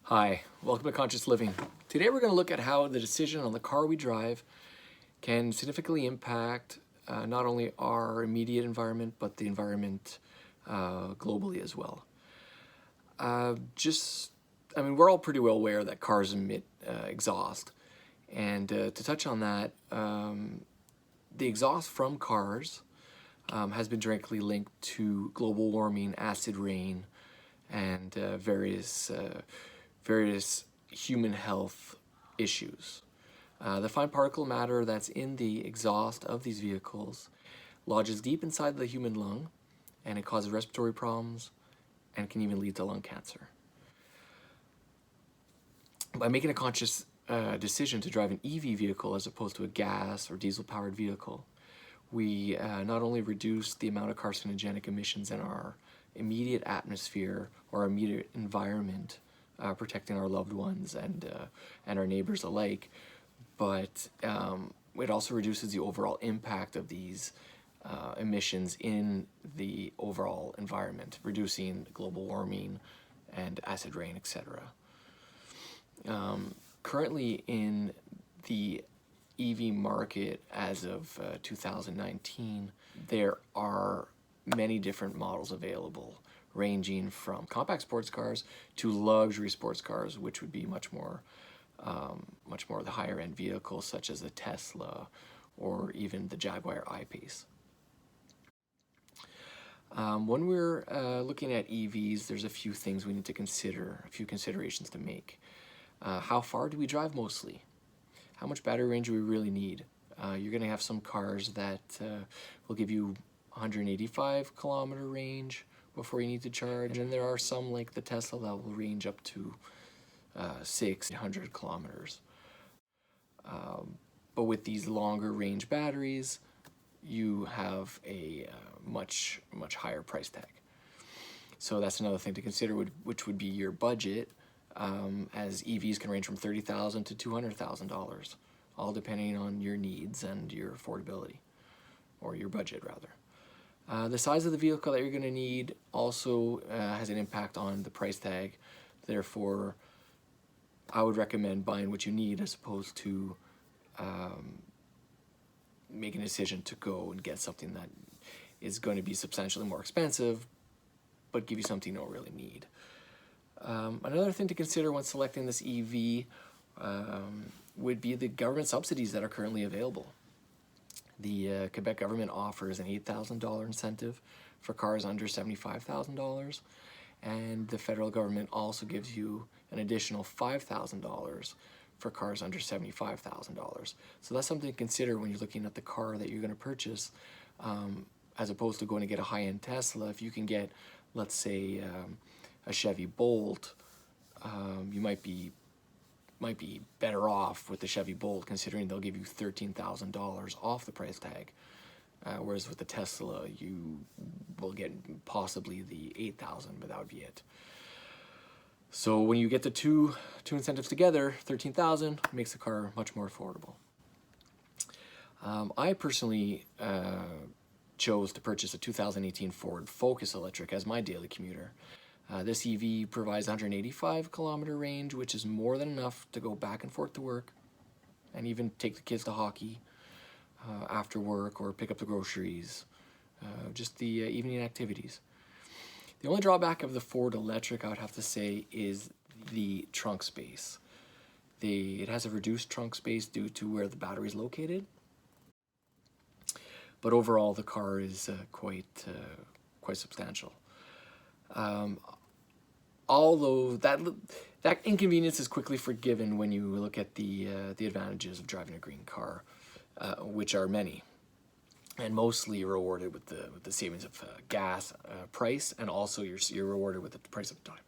Hi, welcome to Conscious Living. Today we're going to look at how the decision on the car we drive can significantly impact not only our immediate environment, but the environment globally as well. We're all pretty well aware that cars emit exhaust. And to touch on that, the exhaust from cars has been directly linked to global warming, acid rain, and various human health issues. The fine particle matter that's in the exhaust of these vehicles lodges deep inside the human lung, and it causes respiratory problems and can even lead to lung cancer. By making a conscious decision to drive an EV vehicle as opposed to a gas or diesel powered vehicle, we not only reduce the amount of carcinogenic emissions in our immediate atmosphere or immediate environment, protecting our loved ones and our neighbors alike, but it also reduces the overall impact of these emissions in the overall environment, reducing global warming and acid rain, etc. Currently in the EV market as of 2019, there are many different models available, ranging from compact sports cars to luxury sports cars, which would be much more the higher end vehicles such as the Tesla or even the Jaguar I-Pace. When we're looking at EVs, there's a few things we need to consider, a few considerations to make. How far do we drive mostly? How much battery range do we really need? You're going to have some cars that will give you 185 kilometer range before you need to charge, and there are some like the Tesla that will range up to 600 kilometers. But with these longer range batteries, you have a much higher price tag. So that's another thing to consider, which would be your budget, as EVs can range from $30,000 to $200,000, all depending on your needs and your affordability, or your budget rather. The size of the vehicle that you're going to need also has an impact on the price tag. Therefore, I would recommend buying what you need as opposed to making a decision to go and get something that is going to be substantially more expensive, but give you something you don't really need. Another thing to consider when selecting this EV would be the government subsidies that are currently available. The Quebec government offers an $8,000 incentive for cars under $75,000, and the federal government also gives you an additional $5,000 for cars under $75,000. So that's something to consider when you're looking at the car that you're going to purchase, as opposed to going to get a high-end Tesla. If you can get, let's say, a Chevy Bolt, you might be better off with the Chevy Bolt, considering they'll give you $13,000 off the price tag, whereas with the Tesla you will get possibly the $8,000, but that would be it. So when you get the two incentives together, $13,000 makes the car much more affordable. I personally chose to purchase a 2018 Ford Focus Electric as my daily commuter. This EV provides 185 kilometer range, which is more than enough to go back and forth to work and even take the kids to hockey after work, or pick up the groceries, just the evening activities. The only drawback of the Ford Electric, I would have to say, is the trunk space. It has a reduced trunk space due to where the battery is located, but overall the car is quite substantial. Although that inconvenience is quickly forgiven when you look at the advantages of driving a green car, which are many, and mostly rewarded with the savings of gas price, and also you're rewarded with the price of time.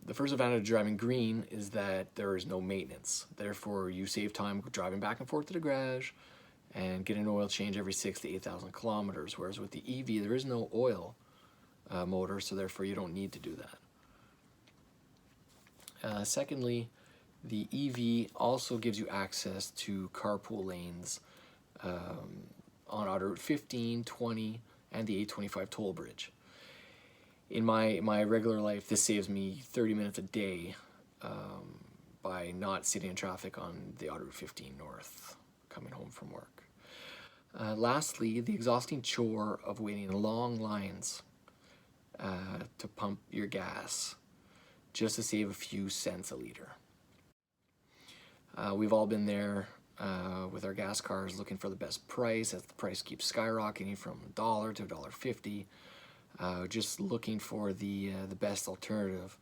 The first advantage of driving green is that there is no maintenance. Therefore, you save time driving back and forth to the garage and get an oil change every 6,000 to 8,000 kilometers. Whereas with the EV, there is no oil motor, so therefore you don't need to do that. Secondly, the EV also gives you access to carpool lanes on Auto Route 15, 20, and the 825 toll bridge. in my regular life, this saves me 30 minutes a day by not sitting in traffic on the Auto Route 15 North coming home from work. Lastly, the exhausting chore of waiting in long lines to pump your gas just to save a few cents a liter. We've all been there with our gas cars looking for the best price as the price keeps skyrocketing from $1 to $1.50, just looking for the best alternative.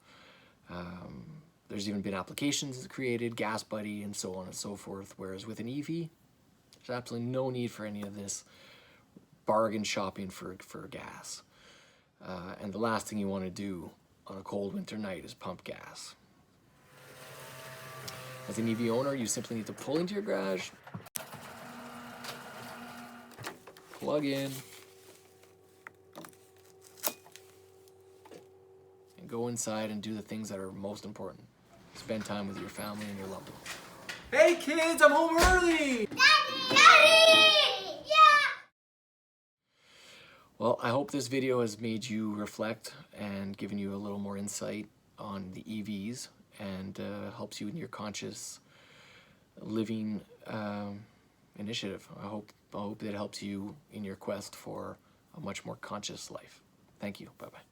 There's even been applications created, Gas Buddy, and so on and so forth, whereas with an EV, there's absolutely no need for any of this bargain shopping for gas. And the last thing you want to do on a cold winter night is pump gas. As an EV owner, you simply need to pull into your garage, plug in, and go inside and do the things that are most important. Spend time with your family and your loved ones. Hey kids, I'm home early! Daddy! Yeah! Well, I hope this video has made you reflect and given you a little more insight on the EVs and helps you in your conscious living initiative. I hope that helps you in your quest for a much more conscious life. Thank you. Bye-bye.